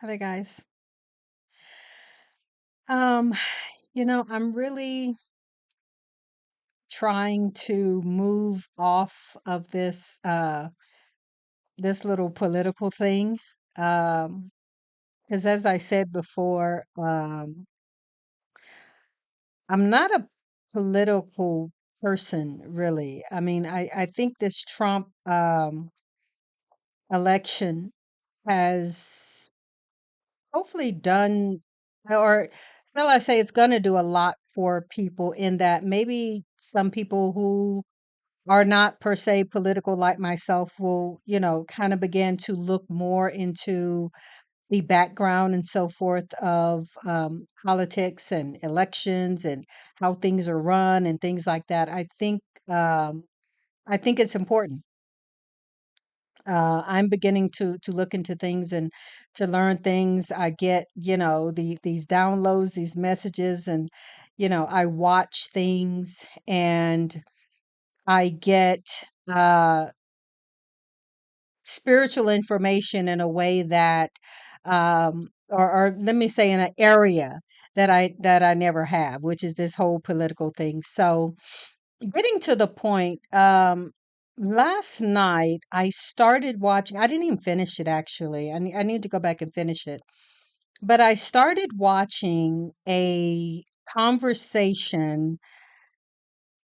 Hi there, guys. Um, I'm really trying to move off of this little political thing. Because as I said before, I'm not a political person really. I mean, I think this Trump election has hopefully done or shall I say it's gonna do a lot for people in that maybe some people who are not per se political like myself will, kind of begin to look more into the background and so forth of politics and elections and how things are run and things like that. Um, I think it's important. I'm beginning to look into things and to learn things. I get, these downloads, these messages, and I watch things and I get uh, spiritual information in a way that, or let me say, in an area that I never have, which is this whole political thing. So, getting to the point, last night I started watching. I didn't even finish it actually. I need to go back and finish it. But I started watching a conversation.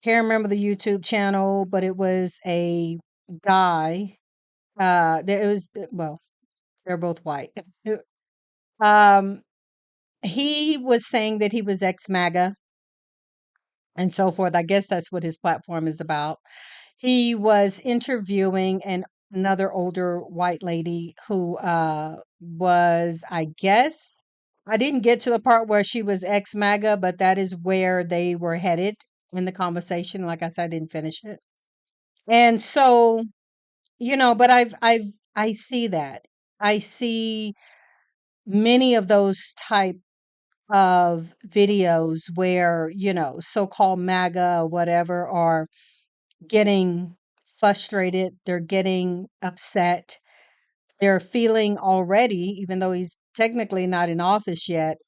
Can't remember the YouTube channel, but it was a guy. There it was. Well, they're both white. Um, he was saying that he was ex-MAGA and so forth. I guess that's what his platform is about. He was interviewing another older white lady who was, I guess, I didn't get to the part where she was ex-MAGA, but that is where they were headed in the conversation. Like I said, I didn't finish it. And so, but I see that. I see many of those type of videos where, so-called MAGA or whatever are getting frustrated, they're getting upset, they're feeling already, even though he's technically not in office yet,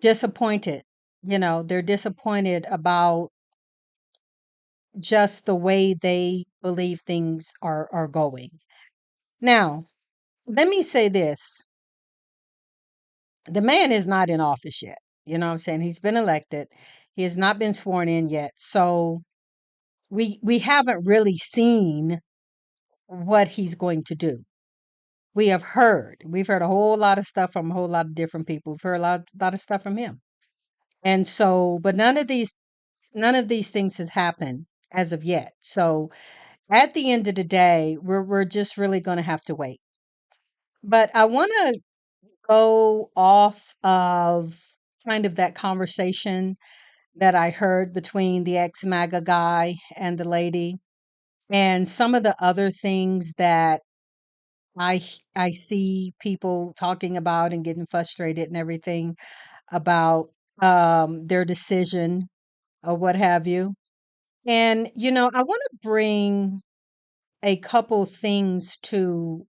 disappointed. They're disappointed about just the way they believe things are going. Now, let me say this. The man is not in office yet. You know what I'm saying? He's been elected. He has not been sworn in yet. So we haven't really seen what he's going to do. We've heard a whole lot of stuff from a whole lot of different people. We've heard a lot of stuff from him. And so, but none of these things has happened as of yet. So at the end of the day, we're just really going to have to wait. But I want to go off of kind of that conversation that I heard between the ex MAGA guy and the lady, and some of the other things that I see people talking about and getting frustrated and everything about their decision or what have you. And I want to bring a couple things to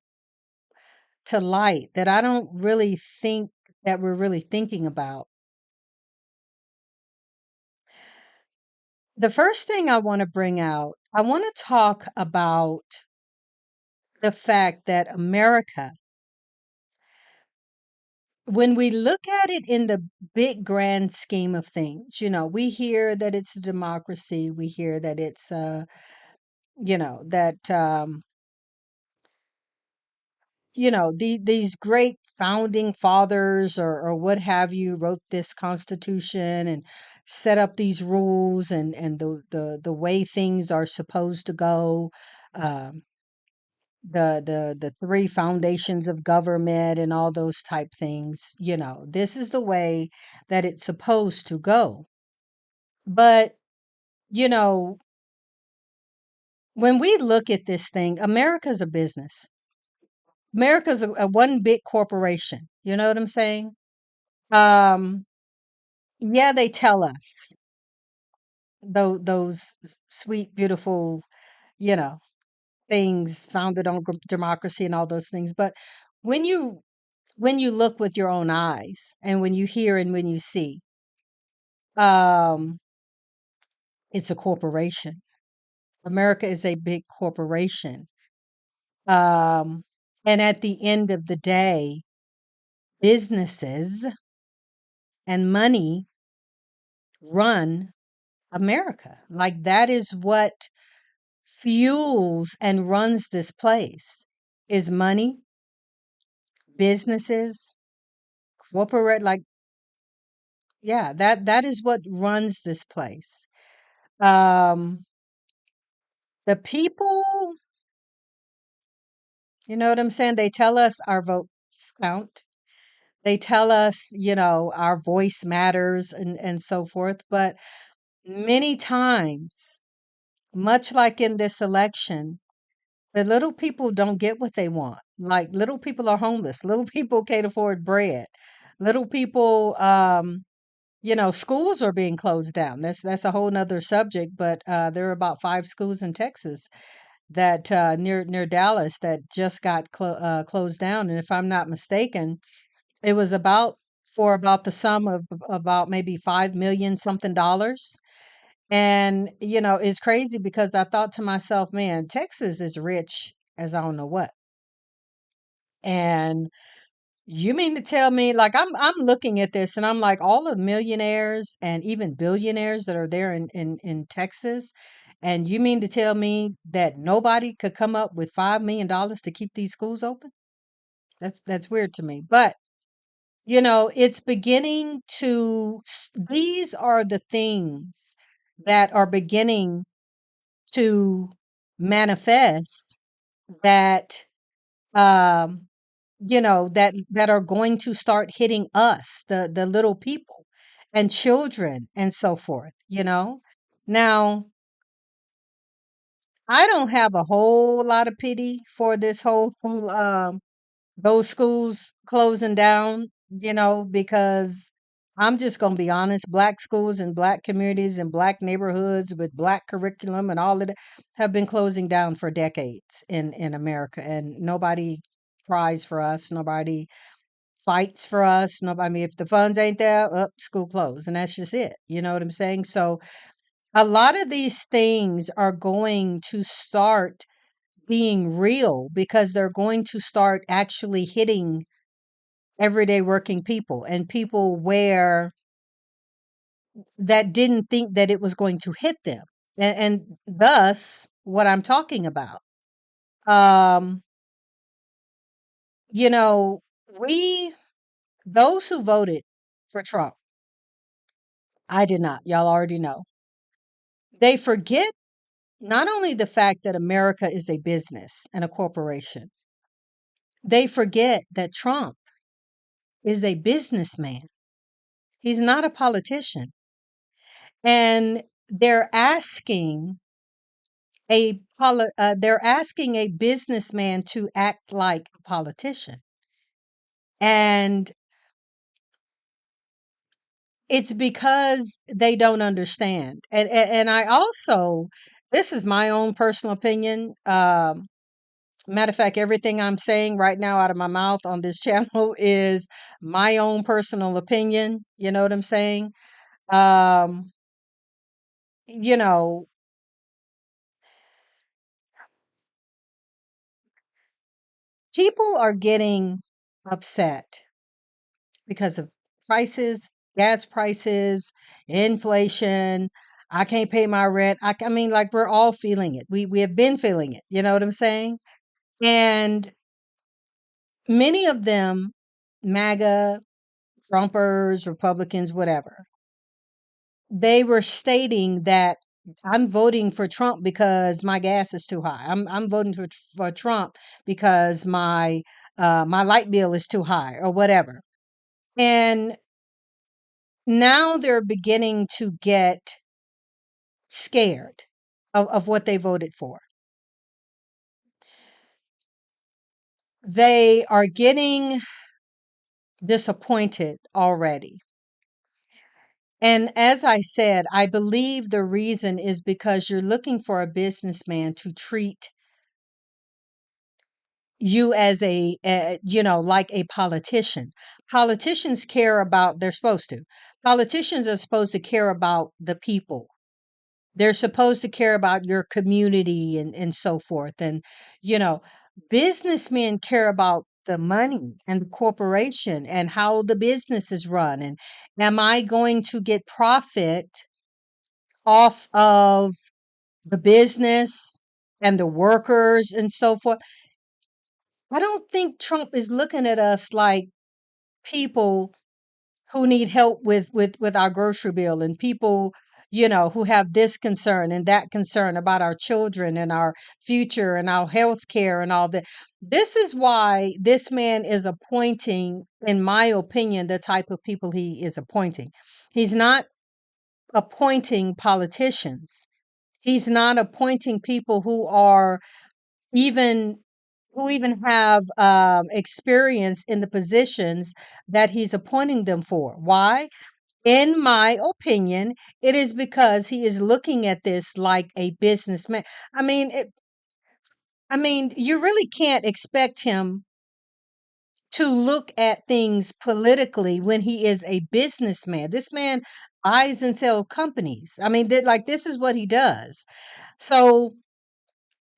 light that I don't really think that we're really thinking about. The first thing I want to bring out, I want to talk about the fact that America, when we look at it in the big grand scheme of things, we hear that it's a democracy, we hear that it's that these great founding fathers or what have you wrote this constitution and set up these rules and the way things are supposed to go. um, the three foundations of government and all those type things. This is the way that it's supposed to go. But you know when we look at this thing, America's a business. America's a one big corporation. You know what I'm saying? um yeah, they tell us those sweet beautiful you know things founded on democracy and all those things. But when you when you look with your own eyes and when you hear and when you see, um, it's a corporation. America is a big corporation. Um, and at the end of the day, businesses and money run America. Like that is what fuels and runs this place is money, businesses, corporate, like, yeah, that is what runs this place. Um, the people, you know what I'm saying? They tell us our votes count. They tell us, our voice matters and so forth. But many times, much like in this election, the little people don't get what they want. Like little people are homeless. Little people can't afford bread. Little people, schools are being closed down. That's a whole nother subject. But there are about 5 schools in Texas that near Dallas that just got closed down. And if I'm not mistaken, it was about the sum of about maybe 5 million something dollars. And it's crazy because I thought to myself, man, Texas is rich as I don't know what. And you mean to tell me, like, I'm looking at this and I'm like, all the millionaires and even billionaires that are there in Texas, and you mean to tell me that nobody could come up with $5 million to keep these schools open? That's weird to me. But it's beginning to these are the things that are beginning to manifest that um that are going to start hitting us, the little people and children and so forth. Now, I don't have a whole lot of pity for this whole those schools closing down, because I'm just going to be honest, black schools and black communities and black neighborhoods with black curriculum and all of that have been closing down for decades in America, and nobody cries for us, nobody fights for us, nobody. I mean, if the funds ain't there, up, school closed, and that's just it. You know what I'm saying? So a lot of these things are going to start being real because they're going to start actually hitting everyday working people and people where that didn't think that it was going to hit them. And thus what I'm talking about. Um, you know, we those who voted for Trump, I did not. Y'all already know. They forget not only the fact that America is a business and a corporation, they forget that Trump is a businessman. He's not a politician. And they're asking a businessman to act like a politician. And it's because they don't understand. And I also, this is my own personal opinion. Matter of fact, everything I'm saying right now out of my mouth on this channel is my own personal opinion. You know what I'm saying? Um, you know, people are getting upset because of prices, gas prices, inflation. I can't pay my rent. I mean, like we're all feeling it. We have been feeling it. You know what I'm saying? And many of them, MAGA, Trumpers, Republicans, whatever, they were stating that I'm voting for Trump because my gas is too high. I'm voting for Trump because my light bill is too high or whatever. And now they're beginning to get scared of what they voted for. They are getting disappointed already. And as I said, I believe the reason is because you're looking for a businessman to treat you as like a politician. Politicians care about, they're supposed to. Politicians are supposed to care about the people. They're supposed to care about your community and so forth. And, you know, businessmen care about the money and the corporation and how the business is run. And am I going to get profit off of the business and the workers and so forth? I don't think Trump is looking at us like people who need help with our grocery bill, and people, who have this concern and that concern about our children and our future and our health care and all that. This is why this man is appointing, in my opinion, the type of people he is appointing. He's not appointing politicians. He's not appointing people even who even have experience in the positions that he's appointing them for. Why? In my opinion, it is because he is looking at this like a businessman. I mean, you really can't expect him to look at things politically when he is a businessman. This man buys and sells companies. I mean, this is what he does. So,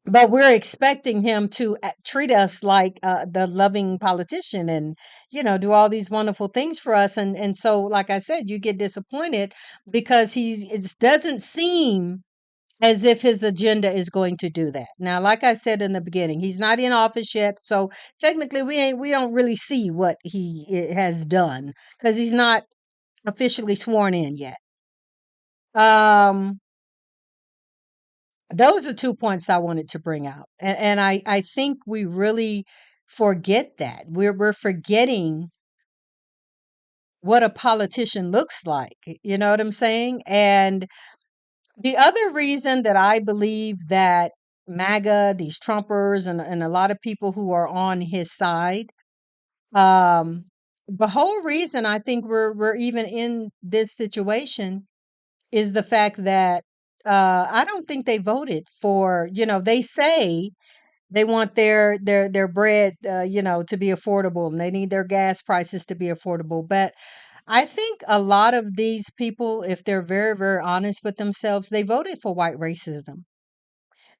but we're expecting him to treat us like the loving politician, and do all these wonderful things for us. And so, like I said, you get disappointed because it doesn't seem as if his agenda is going to do that. Now, like I said in the beginning, he's not in office yet, so technically we don't really see what he has done because he's not officially sworn in yet. um those are 2 points I wanted to bring out. And I think we really forget that. We're forgetting what a politician looks like. You know what I'm saying? And the other reason that I believe that MAGA, these Trumpers, and a lot of people who are on his side, um, the whole reason I think we're even in this situation is the fact that I don't think they voted for. They say they want their bread, to be affordable, and they need their gas prices to be affordable. But I think a lot of these people, if they're very, very honest with themselves, they voted for white racism.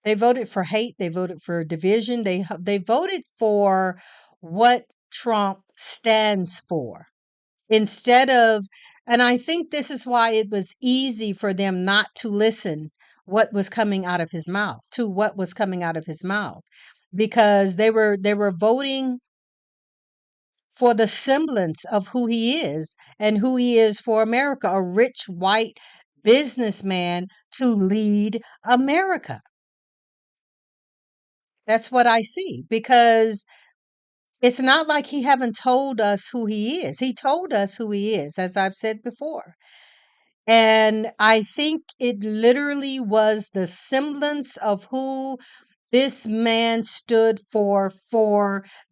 They voted for hate. They voted for division. They voted for what Trump stands for instead of. And I think this is why it was easy for them not to listen to what was coming out of his mouth, because they were voting for the semblance of who he is and who he is for America, a rich white businessman to lead America. That's what I see, because it's not like he haven't told us who he is. He told us who he is, as I've said before. And I think it literally was the semblance of who this man stood for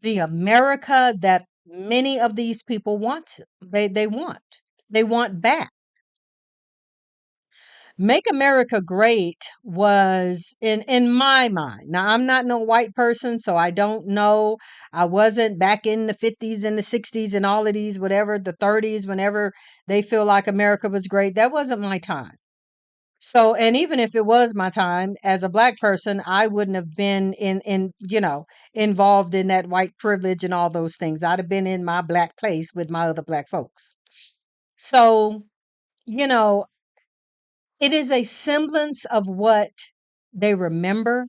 the America that many of these people want. They want back. Make America Great was in my mind. Now, I'm not no white person, so I don't know. I wasn't back in the 50s and the 60s and all of these, whatever, the 30s, whenever they feel like America was great. That wasn't my time. So, and even if it was my time as a black person, I wouldn't have been involved in that white privilege and all those things. I'd have been in my black place with my other black folks. So, you know, it is a semblance of what they remember,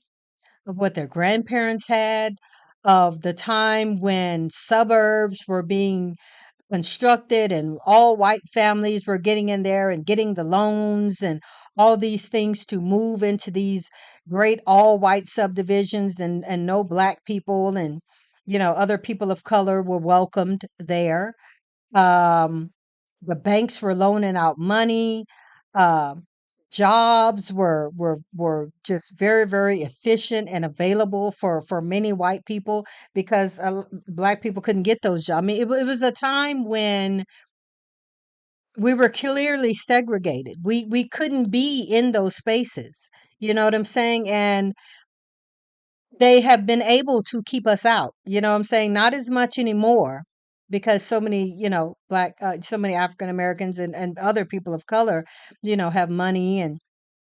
of what their grandparents had, of the time when suburbs were being constructed and all white families were getting in there and getting the loans and all these things to move into these great all white subdivisions, and no black people and other people of color were welcomed there. um, the banks were loaning out money. um, Jobs were just very, very efficient and available for many white people, because black people couldn't get those jobs. I mean, it was a time when we were clearly segregated. We couldn't be in those spaces. You know what I'm saying? And they have been able to keep us out. You know what I'm saying? Not as much anymore because so many, so many African Americans and other people of color, have money and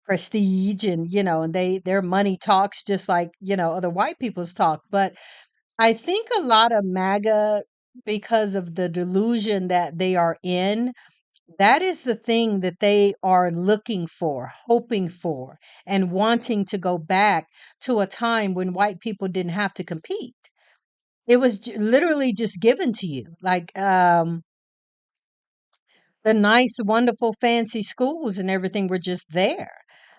prestige and, and their money talks just like, other white people's talk. But I think a lot of MAGA, because of the delusion that they are in, that is the thing that they are looking for, hoping for, and wanting to go back to a time when white people didn't have to compete. It was literally just given to you. Like the nice, wonderful, fancy schools and everything were just there.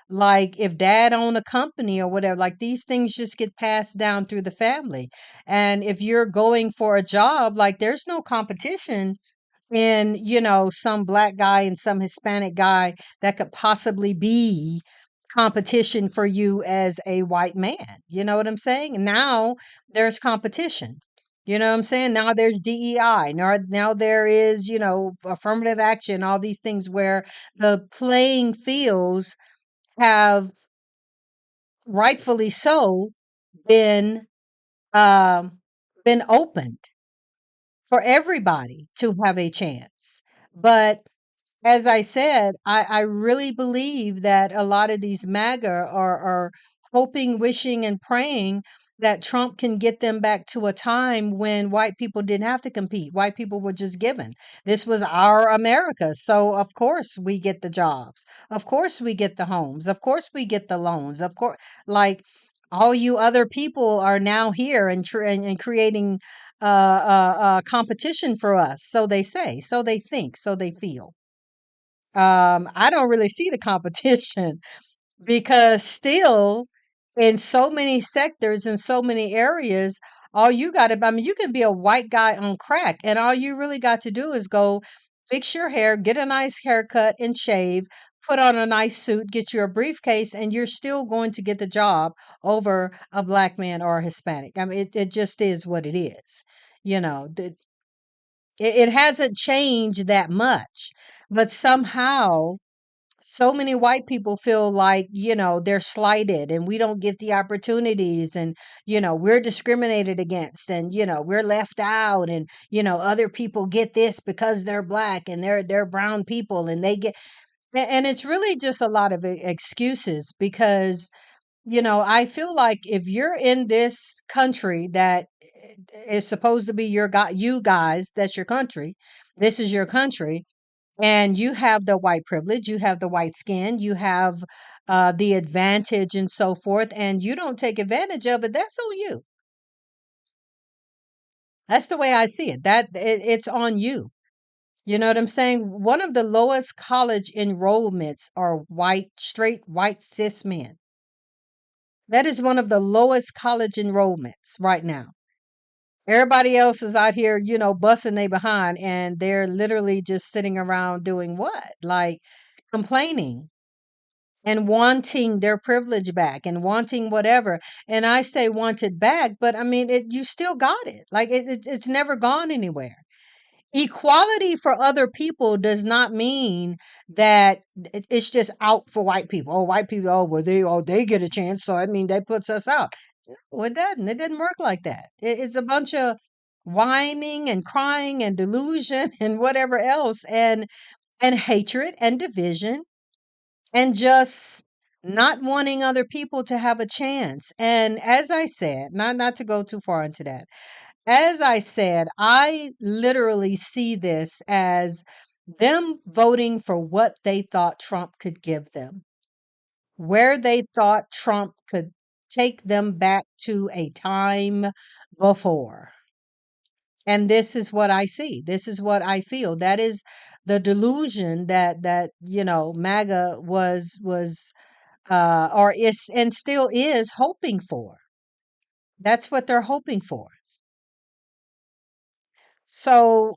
Like if dad owned a company or whatever, like these things just get passed down through the family. And if you're going for a job, like there's no competition in, some black guy and some Hispanic guy that could possibly be competition for you as a white man. You know what I'm saying? Now there's competition. You know what I'm saying? Now there's DEI. Now there is, affirmative action, all these things where the playing fields have rightfully so been um been opened for everybody to have a chance. But as I said, I really believe that a lot of these MAGA are hoping, wishing, and praying that Trump can get them back to a time when white people didn't have to compete. White people were just given. This was our America. So, of course, we get the jobs. Of course, we get the homes. Of course, we get the loans. Of course, like all you other people are now here and creating competition for us. So they say, so they think, so they feel. I don't really see the competition because still in so many sectors in so many areas, all you got to, I mean, you can be a white guy on crack, and all you really got to do is go fix your hair, get a nice haircut and shave, put on a nice suit, get you a briefcase, and you're still going to get the job over a black man or a Hispanic. I mean, it just is what it is. You know, it hasn't changed that much, but somehow so many white people feel like, they're slighted and we don't get the opportunities and, we're discriminated against and, we're left out and, other people get this because they're black and they're brown people and they get, and it's really just a lot of excuses because, I feel like if you're in this country that is supposed to be you guys, that's your country. This is your country and you have the white privilege, you have the white skin, you have the advantage and so forth, and you don't take advantage of it. That's on you. That's the way I see it. It's on you. You know what I'm saying? One of the lowest college enrollments are straight white cis men. That is one of the lowest college enrollments right now. Everybody else is out here, busting they behind, and they're literally just sitting around doing what? Like complaining and wanting their privilege back and wanting whatever. And I say want it back, but I mean, you still got it. Like it's never gone anywhere. Equality for other people does not mean that it's just out for white people. Oh, white people, well, they get a chance. So I mean, that puts us out. No, it doesn't. It doesn't work like that. It's a bunch of whining and crying and delusion and whatever else and hatred and division and just not wanting other people to have a chance. And as I said, not to go too far into that. As I said, I literally see this as them voting for what they thought Trump could give them, where they thought Trump could take them back to a time before. And this is what I see. This is what I feel. That is the delusion that MAGA was or is and still is hoping for. That's what they're hoping for. So,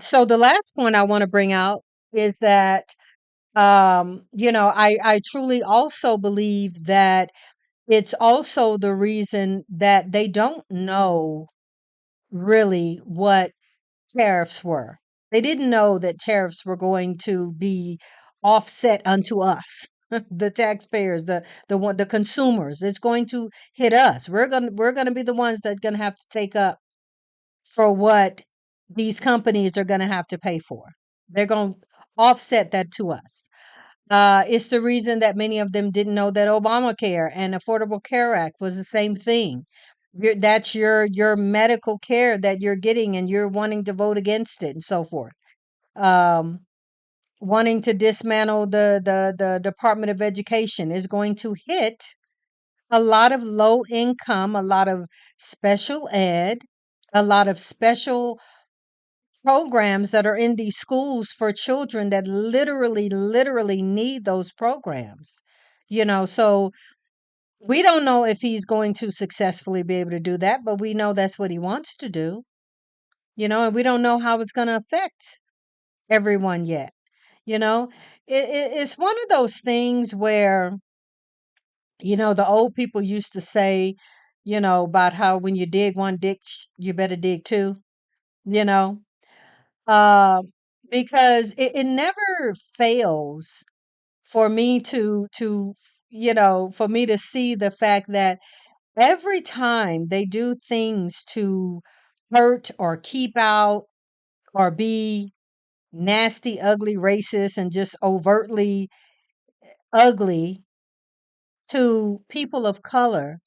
so the last point I want to bring out is that, I truly also believe that it's also the reason that they don't know really what tariffs were. They didn't know that tariffs were going to be offset unto us. the taxpayers, the consumers. It's going to hit us. We're gonna be the ones that gonna have to take up for what these companies are gonna have to pay for. They're gonna offset that to us. It's the reason that many of them didn't know that Obamacare and Affordable Care Act was the same thing. That's your medical care that you're getting, and you're wanting to vote against it, and so forth. Um, Wanting to dismantle the Department of Education is going to hit a lot of low income, a lot of special ed, a lot of special programs that are in these schools for children that literally need those programs. So we don't know if he's going to successfully be able to do that, but we know that's what he wants to do, and we don't know how it's going to affect everyone yet. You know, it's one of those things where, the old people used to say, about how when you dig one ditch, you better dig two, you know, uh, because it never fails for me for me to see the fact that every time they do things to hurt or keep out or be nasty, ugly, racist, and just overtly ugly to people of color,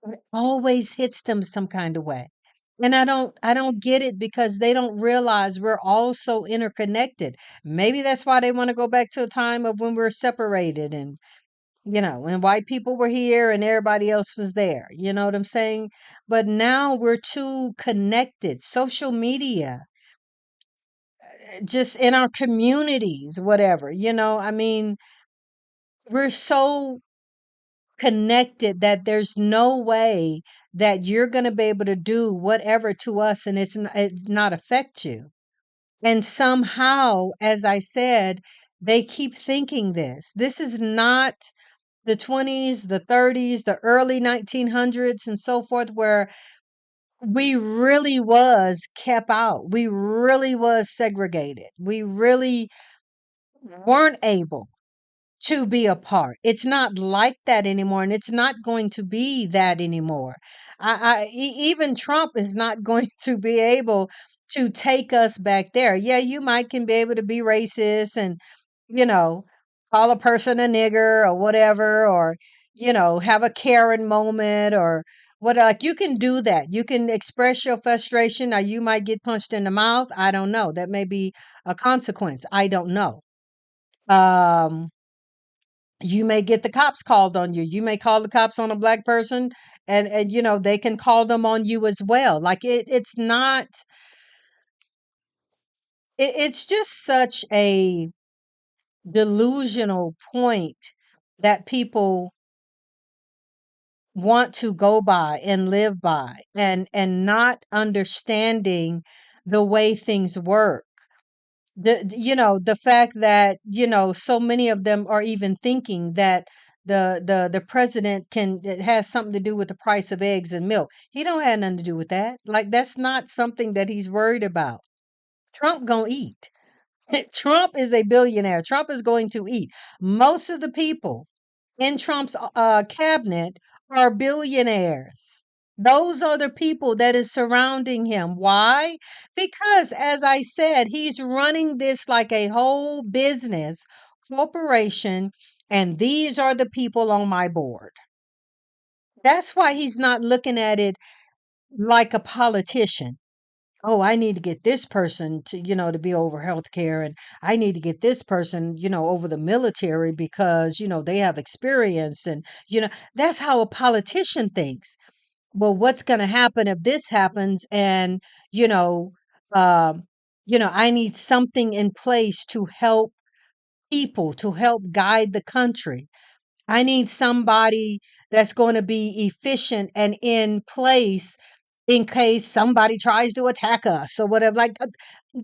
it always hits them some kind of way. And I don't get it because they don't realize we're all so interconnected. Maybe that's why they want to go back to a time of when we were separated, and when white people were here and everybody else was there. You know what I'm saying? But now we're too connected. Social media, just in our communities, whatever. I mean, we're so connected that there's no way that you're going to be able to do whatever to us and it's not affect you. And somehow, as I said, they keep thinking this is not the 20s, the 30s, the early 1900s, and so forth, where we really was kept out. We really was segregated. We really weren't able to be a part. It's not like that anymore, and it's not going to be that anymore. Even Trump is not going to be able to take us back there. Yeah, you might can be able to be racist and you know call a person a nigger or whatever, or have a Karen moment or what. Like, you can do that. You can express your frustration. Now you might get punched in the mouth. I don't know. That may be a consequence. I don't know. Um you may get the cops called on you. You may call the cops on a black person, and they can call them on you as well. Like, it's not it's just such a delusional point that people want to go by and live by, and not understanding the way things work. The fact that so many of them are even thinking that the president can it has something to do with the price of eggs and milk. He don't have nothing to do with that. Like, that's not something that he's worried about. Trump gonna eat. Trump is a billionaire. Trump is going to eat. Most of the people in Trump's cabinet are billionaires. Those are the people that is surrounding him. Why? Because, as I said, he's running this like a whole business corporation, and these are the people on my board. That's why he's not looking at it like a politician. Oh, I need to get this person to be over healthcare, and I need to get this person over the military because they have experience, and that's how a politician thinks. Well, what's going to happen if this happens? And, you know, um, I need something in place to help people, to help guide the country. I need somebody that's going to be efficient and in place in case somebody tries to attack us or whatever. Like,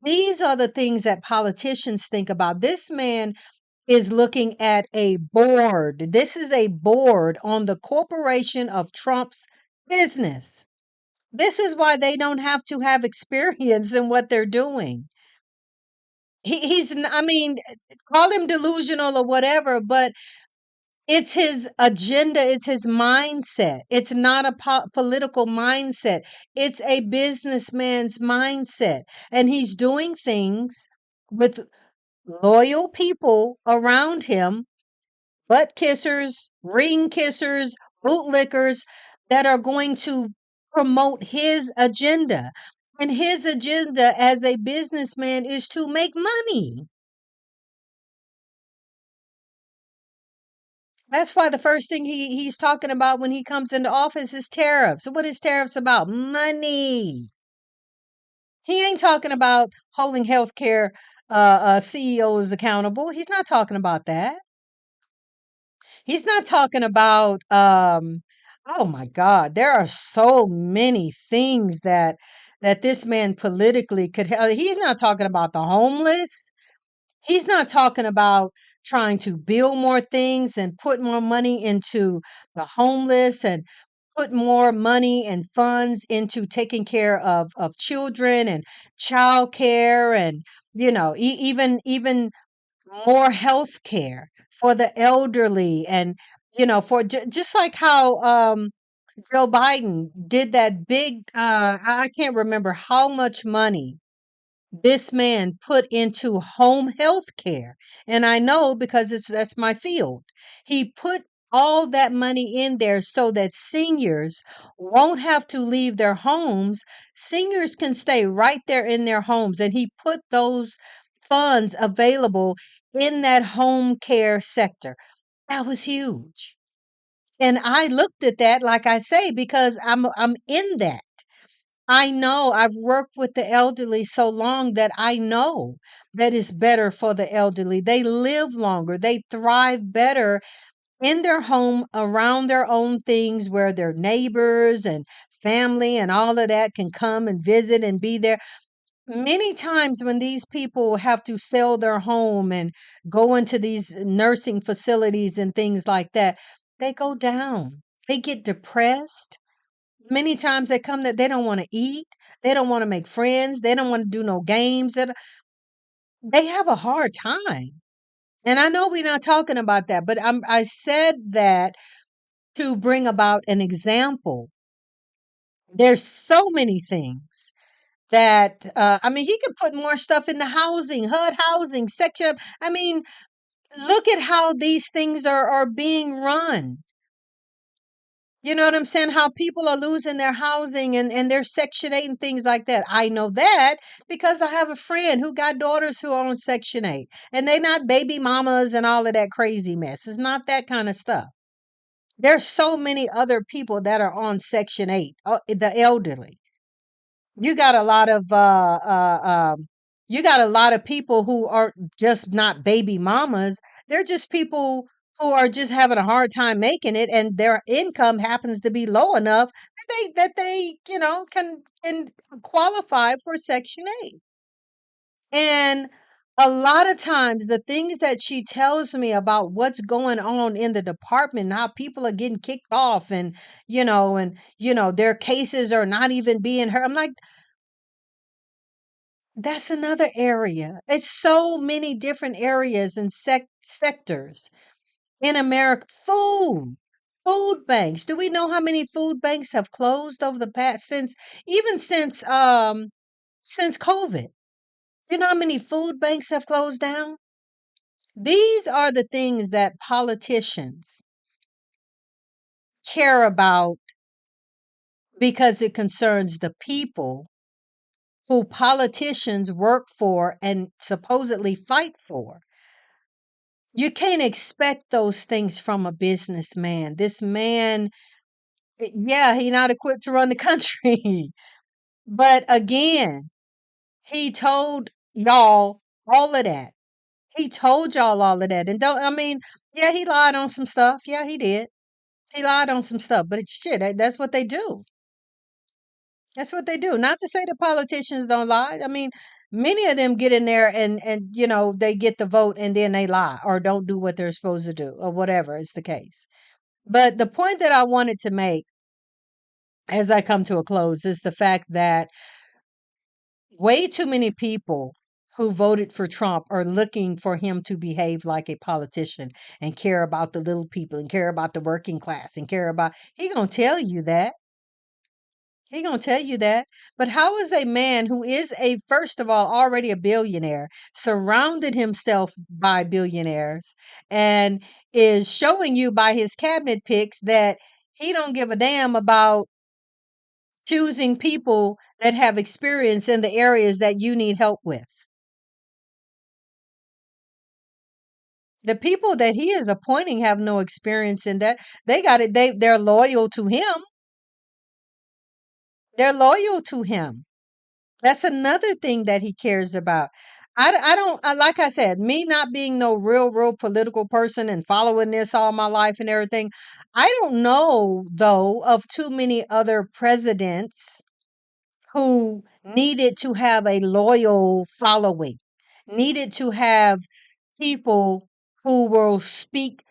these are the things that politicians think about. This man is looking at a board. This is a board on the corporation of Trump's business. This is why they don't have to have experience in what they're doing. I mean, call him delusional or whatever, but It's his agenda, it's his mindset. It's not a political mindset. It's a businessman's mindset. And he's doing things with loyal people around him, butt kissers, ring kissers, bootlickers that are going to promote his agenda. And his agenda as a businessman is to make money. That's why the first thing he's talking about when he comes into office is tariffs. What is tariffs about? Money. He ain't talking about holding healthcare CEOs accountable. He's not talking about that. He's not talking about oh my God, there are so many things that this man politically could help. He's not talking about the homeless. He's not talking about trying to build more things and put more money into the homeless and put more money and funds into taking care of children and child care and even more health care for the elderly and for just like how Joe Biden did that big I can't remember how much money this man put into home health care. And I know because that's my field. He put all that money in there so that seniors won't have to leave their homes. Seniors can stay right there in their homes. And he put those funds available in that home care sector. That was huge. And I looked at that, like I say, because I'm in that. I know I've worked with the elderly so long that I know that it's better for the elderly. They live longer, they thrive better in their home around their own things where their neighbors and family and all of that can come and visit and be there. Many times when these people have to sell their home and go into these nursing facilities and things like that, they go down. They get depressed. Many times they come that they don't want to eat, they don't want to make friends, they don't want to do no games. They have a hard time. And I know we're not talking about that, but I said that to bring about an example. There's so many things that I mean, he could put more stuff in the housing, HUD housing, section. I mean, look at how these things are being run. You know what I'm saying? How people are losing their housing and their Section 8 and things like that. I know that because I have a friend who got daughters who are on Section 8 and they not baby mamas and all of that crazy mess. It's not that kind of stuff. There's so many other people that are on Section 8, the elderly. You got a lot of you got a lot of people who are just not baby mamas. They're just people who are just having a hard time making it, and their income happens to be low enough that they can qualify for Section 8. And a lot of times the things that she tells me about what's going on in the department, how people are getting kicked off and their cases are not even being heard. I'm like, that's another area. It's so many different areas and sectors in America. Food banks. Do we know how many food banks have closed over the past since COVID? Do you know how many food banks have closed down? These are the things that politicians care about because it concerns the people who politicians work for and supposedly fight for. You can't expect those things from a businessman. This man, yeah, he not equipped to run the country. But again, he told y'all all of that. He told y'all all of that. And don't I mean, yeah, he lied on some stuff. Yeah, he did. He lied on some stuff, but it's shit. That's what they do. That's what they do. Not to say that politicians don't lie. I mean, many of them get in there and they get the vote and then they lie or don't do what they're supposed to do or whatever is the case. But the point that I wanted to make as I come to a close is the fact that way too many people who voted for Trump are looking for him to behave like a politician and care about the little people and care about the working class and care about, he gonna tell you that. He gonna tell you that. But how is a man who is a, first of all, already a billionaire, surrounded himself by billionaires, and is showing you by his cabinet picks that he don't give a damn about choosing people that have experience in the areas that you need help with? The people that he is appointing have no experience in that. They got it. They're loyal to him. They're loyal to him. That's another thing that he cares about. I don't, like I said, me not being no real political person and following this all my life and everything. I don't know, though, of too many other presidents who needed to have a loyal following, needed to have people who will speak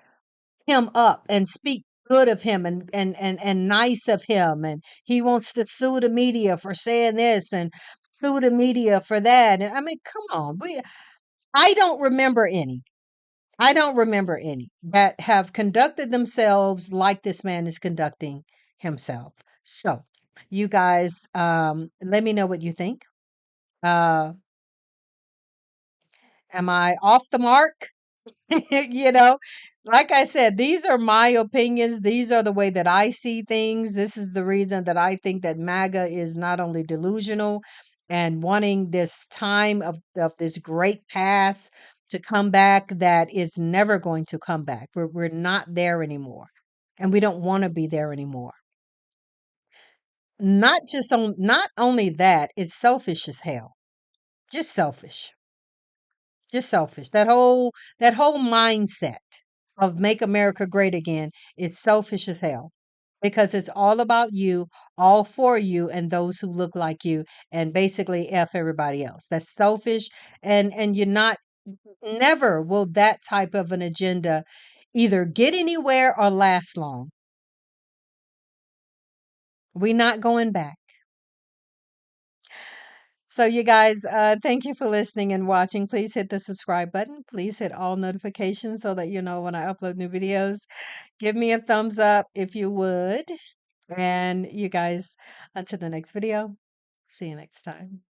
him up and speak good of him and nice of him, and he wants to sue the media for saying this and sue the media for that. And I mean, come on, I don't remember any. I don't remember any that have conducted themselves like this man is conducting himself. So you guys, let me know what you think. uh am I off the mark? you know, like I said, these are my opinions. These are the way that I see things. This is the reason that I think that MAGA is not only delusional and wanting this time of this great past to come back that is never going to come back. We're not there anymore. And we don't want to be there anymore. Not only that, it's selfish as hell. Just selfish. Just selfish. That whole mindset of make America great again is selfish as hell, because it's all about you, all for you, and those who look like you, and basically F everybody else. That's selfish, and you're not, never will that type of an agenda either get anywhere or last long. We're not going back. So, you guys, thank you for listening and watching. Please hit the subscribe button. Please hit all notifications so that you know when I upload new videos. Give me a thumbs up if you would. And you guys, until the next video, see you next time.